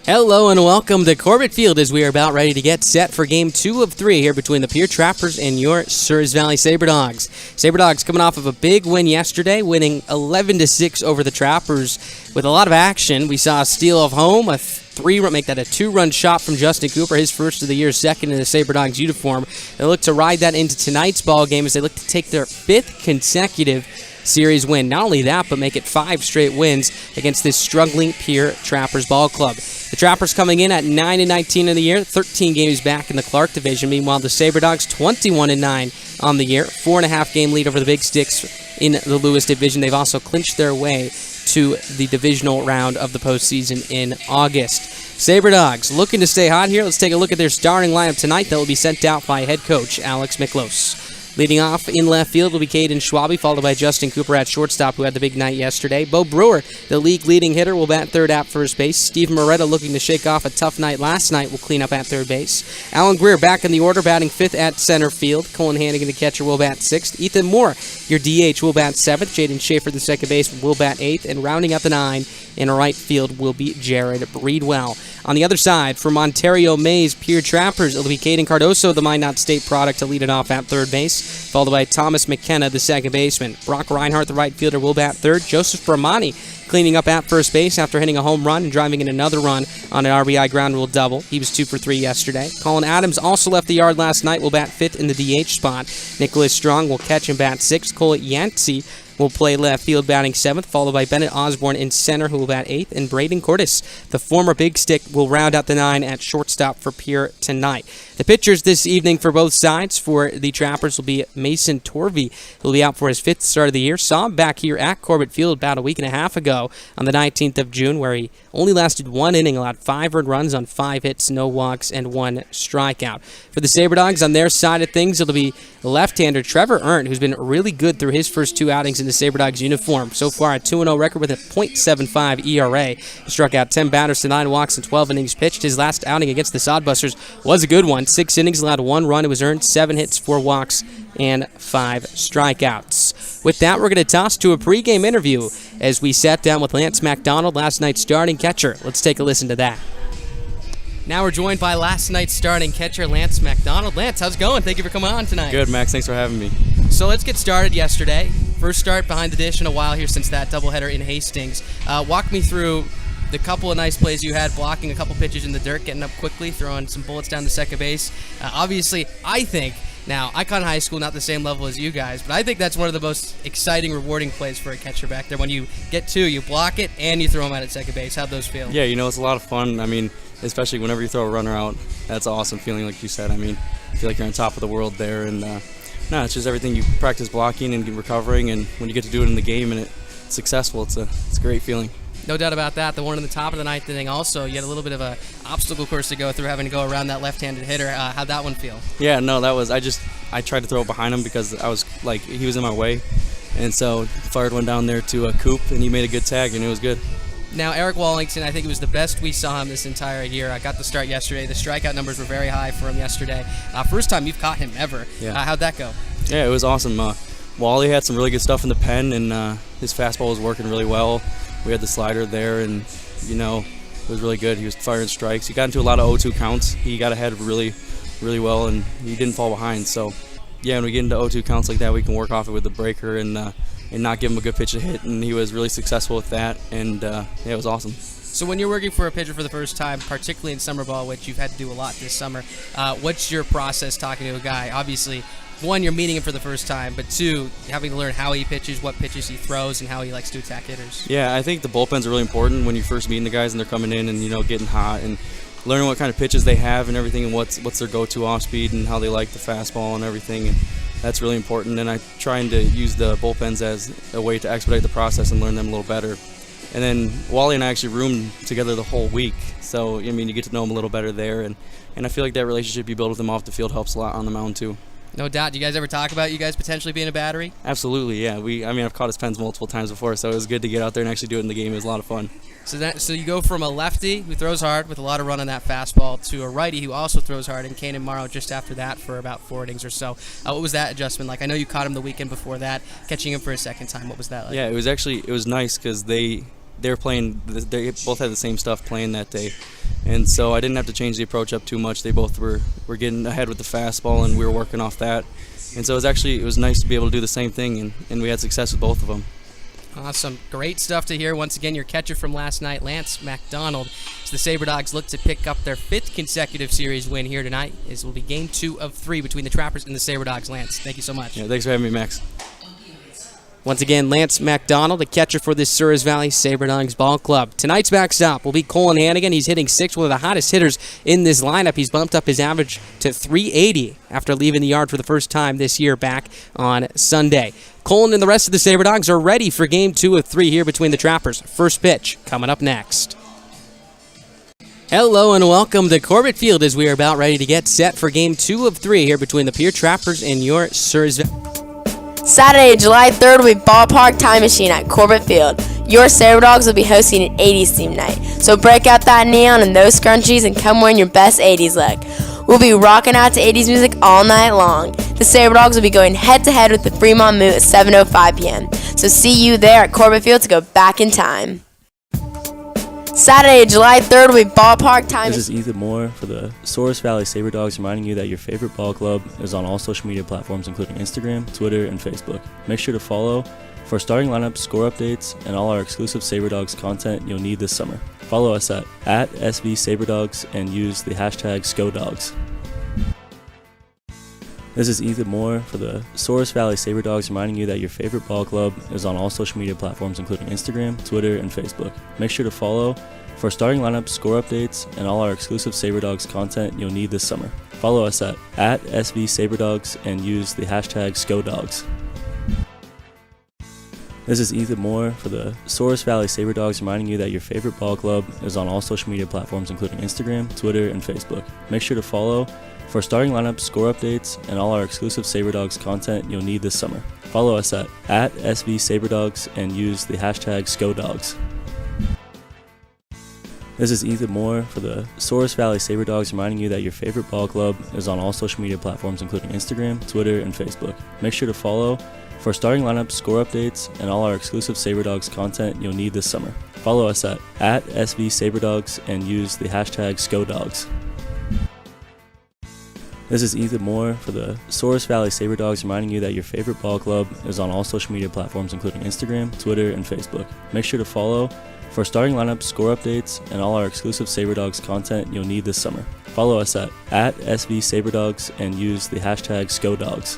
Hello and welcome to Corbett Field as we are about ready to get set for Game 2 of 3 here between the Pierre Trappers and your Souris Valley Sabre Dogs. Sabre Dogs coming off of a big win yesterday, winning 11-6 over the Trappers with a lot of action. We saw a steal of home, make that a 2-run shot from Justin Cooper, his first of the year, second in the Sabre Dogs uniform. They look to ride that into tonight's ball game as they look to take their 5th consecutive series win. Not only that, but make it 5 straight wins against this struggling Pierre Trappers ball club. The Trappers coming in at 9-19 in the year, 13 games back in the Clark division. Meanwhile, the Sabre Dogs 21-9 on the year, 4.5 game lead over the Big Sticks in the Lewis division. They've also clinched their way to the divisional round of the postseason in August. Sabre Dogs looking to stay hot here. Let's take a look at their starting lineup tonight that will be sent out by head coach Alex Miklos. Leading off in left field will be Caden Schwabe, followed by Justin Cooper at shortstop, who had the big night yesterday. Bo Brewer, the league leading hitter, will bat third at first base. Steven Moretta, looking to shake off a tough night last night, will clean up at third base. Alan Greer back in the order, batting fifth at center field. Colin Hannigan, the catcher, will bat sixth. Ethan Moore, your DH, will bat seventh. Jaden Schaefer, the second base, will bat eighth. And rounding out the 9 in right field will be Jared Breedwell. On the other side, from Ontario Mays Pierre Trappers, it'll be Caden Cardoso, the Minot State product, to lead it off at third base, followed by Thomas McKenna, the second baseman. Brock Reinhardt, the right fielder, will bat third. Joseph Bramani cleaning up at first base after hitting a home run and driving in another run on an RBI ground rule double. He was 2 for 3 yesterday. Colin Adams also left the yard last night, will bat fifth in the DH spot. Nicholas Strong will catch and bat sixth. Cole Yancey will play left field, batting seventh, followed by Bennett Osborne in center, who will bat eighth, and Braden Cordes, the former Big Stick, will round out the 9 at shortstop for Pierre tonight. The pitchers this evening for both sides for the Trappers will be Mason Torvey, who will be out for his 5th start of the year. Saw him back here at Corbett Field about a week and a half ago on the 19th of June, where he only lasted 1 inning, allowed 5 earned runs on 5 hits, no walks, and 1 strikeout. For the Sabre Dogs, on their side of things, it'll be left-hander Trevor Ernst, who's been really good through his first 2 outings in the Sabre Dogs uniform. So far, a 2-0 record with a .75 ERA. He struck out 10 batters to 9 walks in 12 innings pitched. His last outing against the Sodbusters was a good one. 6 innings, allowed 1 run. It was earned, 7 hits, 4 walks, and 5 strikeouts. With that, we're going to toss to a pregame interview as we sat down with Lance MacDonald, last night's starting catcher. Let's take a listen to that. Now we're joined by last night's starting catcher, Lance MacDonald. Lance, how's it going? Thank you for coming on tonight. Good, Max. Thanks for having me. So let's get started yesterday. First start behind the dish in a while here since that doubleheader in Hastings. Walk me through the couple of nice plays you had, blocking a couple pitches in the dirt, getting up quickly, throwing some bullets down to second base. Obviously, I think, now, I caught in high school, not the same level as you guys, but I think that's one of the most exciting, rewarding plays for a catcher back there. When you get 2, you block it, and you throw them out at second base. How'd those feel? Yeah, it's a lot of fun. I mean, especially whenever you throw a runner out, that's an awesome feeling, like you said. I mean, I feel like you're on top of the world there, and it's just everything you practice blocking and recovering, and when you get to do it in the game and it's successful, it's a great feeling. No doubt about that. The one in the top of the 9th inning also, you had a little bit of a obstacle course to go through, having to go around that left-handed hitter. How'd that one feel? Yeah, no, I tried to throw it behind him because I was like, he was in my way, and so fired one down there to Coop, and he made a good tag, and it was good. Now, Eric Wallington, I think it was the best we saw him this entire year. I got the start yesterday. The strikeout numbers were very high for him yesterday. First time you've caught him ever. Yeah. How'd that go? Yeah, it was awesome. Wally had some really good stuff in the pen, and his fastball was working really well. We had the slider there, and, it was really good. He was firing strikes. He got into a lot of 0-2 counts. He got ahead really, really well, and he didn't fall behind. So, yeah, when we get into 0-2 counts like that, we can work off it with the breaker and not give him a good pitch to hit, and he was really successful with that, and it was awesome. So when you're working for a pitcher for the first time, particularly in summer ball, which you've had to do a lot this summer, what's your process talking to a guy? Obviously, 1, you're meeting him for the first time, but 2, having to learn how he pitches, what pitches he throws, and how he likes to attack hitters. Yeah, I think the bullpens are really important when you're first meeting the guys and they're coming in and, getting hot, and learning what kind of pitches they have and everything, and what's their go-to off-speed and how they like the fastball and everything. And that's really important, and I'm trying to use the bullpens as a way to expedite the process and learn them a little better. And then Wally and I actually roomed together the whole week, so you get to know him a little better there, and I feel like that relationship you build with him off the field helps a lot on the mound too. No doubt. Do you guys ever talk about you guys potentially being a battery? Absolutely, yeah. I've caught his pens multiple times before, so it was good to get out there and actually do it in the game. It was a lot of fun. So you go from a lefty who throws hard with a lot of run on that fastball to a righty who also throws hard, and Kanan Morrow just after that for about 4 innings or so. What was that adjustment like? I know you caught him the weekend before that, catching him for a second time. What was that like? Yeah, it was nice because they both had the same stuff playing that day, And so I didn't have to change the approach up too much. They both were getting ahead with the fastball, and we were working off that. And so it was nice to be able to do the same thing, and we had success with both of them. Awesome. Great stuff to hear. Once again, your catcher from last night, Lance McDonald. As the Sabre Dogs look to pick up their 5th consecutive series win here tonight. This will be game 2 of 3 between the Trappers and the Sabre Dogs. Lance, thank you so much. Yeah, thanks for having me, Max. Once again, Lance McDonald, the catcher for the Souris Valley Sabre Dogs Ball Club. Tonight's backstop will be Colin Hannigan. He's hitting 6th, one of the hottest hitters in this lineup. He's bumped up his average to 380 after leaving the yard for the first time this year back on Sunday. Colin and the rest of the Sabre Dogs are ready for game 2 of 3 here between the Trappers. First pitch coming up next. Hello and welcome to Corbett Field as we are about ready to get set for game 2 of 3 here between the Pierre Trappers and your Souris Valley. Saturday, July 3rd will be Ballpark Time Machine at Corbett Field. Your Sabre Dogs will be hosting an 80s theme night. So break out that neon and those scrunchies and come wearing your best 80s look. We'll be rocking out to 80s music all night long. The Sabre Dogs will be going head-to-head with the Fremont Moot at 7:05 p.m. So see you there at Corbett Field to go back in time. Saturday, July 3rd will be Ballpark Time. This is Ethan Moore for the Souris Valley Sabre Dogs, reminding you that your favorite ball club is on all social media platforms, including Instagram, Twitter, and Facebook. Make sure to follow for starting lineups, score updates, and all our exclusive Sabre Dogs content you'll need this summer. Follow us at SV Sabre Dogs and use the hashtag SCODogs. This is Ethan Moore for the Souris Valley Sabre Dogs, reminding you that your favorite ball club is on all social media platforms, including Instagram, Twitter, and Facebook. Make sure to follow for starting lineups, score updates, and all our exclusive Sabre Dogs content you'll need this summer. Follow us at SV Sabre Dogs and use the hashtag SCODogs. This is Ethan Moore for the Souris Valley Sabre Dogs, reminding you that your favorite ball club is on all social media platforms, including Instagram, Twitter, and Facebook. Make sure to follow for starting lineups, score updates, and all our exclusive Sabre Dogs content you'll need this summer. Follow us at SV Sabre Dogs and use the hashtag SCODogs. This is Ethan Moore for the Souris Valley Sabre Dogs, reminding you that your favorite ball club is on all social media platforms, including Instagram, Twitter, and Facebook. Make sure to follow for starting lineups, score updates, and all our exclusive Sabre Dogs content you'll need this summer. Follow us at SV Sabre Dogs and use the hashtag SCODogs. This is Ethan Moore for the Souris Valley Sabre Dogs, reminding you that your favorite ball club is on all social media platforms, including Instagram, Twitter, and Facebook. Make sure to follow for starting lineups, score updates, and all our exclusive Sabre Dogs content you'll need this summer. Follow us at SV Sabre Dogs and use the hashtag SCODogs.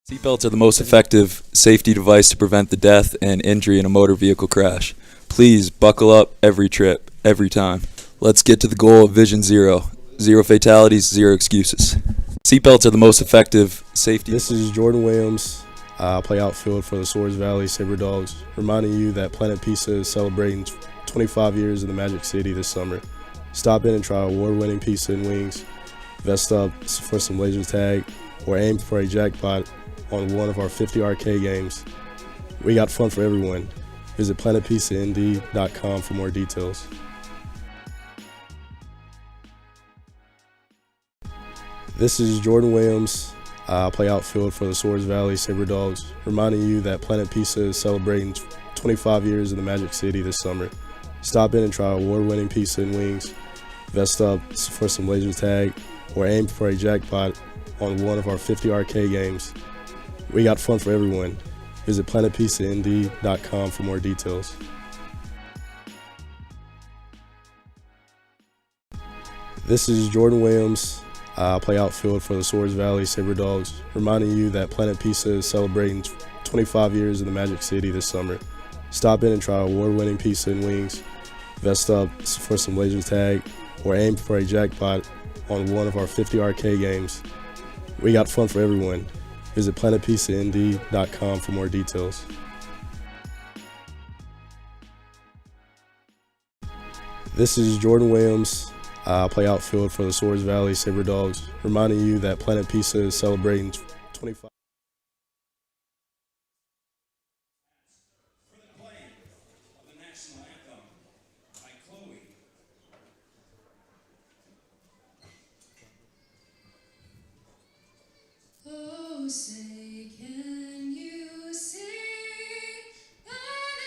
Seatbelts are the most effective safety device to prevent the death and injury in a motor vehicle crash. Please buckle up every trip, every time. Let's get to the goal of Vision Zero. 0 fatalities, 0 excuses. Seatbelts are the most effective safety. This is Jordan Williams. I play outfield for the Souris Valley Sabre Dogs, reminding you that Planet Pizza is celebrating 25 years in the Magic City this summer. Stop in and try award-winning pizza and wings. Vest up for some laser tag or aim for a jackpot on one of our 50 arcade games. We got fun for everyone. Visit planetpizzaND.com for more details. This is Jordan Williams. I play outfield for the Souris Valley Sabre Dogs, reminding you that Planet Pizza is celebrating 25 years in the Magic City this summer. Stop in and try award-winning pizza and wings. Vest up for some laser tag or aim for a jackpot on one of our 50 arcade games. We got fun for everyone. Visit planetpizzaND.com for more details. This is Jordan Williams. I play outfield for the Souris Valley Sabre Dogs, reminding you that Planet Pizza is celebrating 25 years in the Magic City this summer. Stop in and try award-winning pizza and wings. Vest up for some laser tag or aim for a jackpot on one of our 50 arcade games. We got fun for everyone. Visit planetpizzaND.com for more details. This is Jordan Williams. I play outfield for the Souris Valley Sabre Dogs, reminding you that Planet Pizza is celebrating 25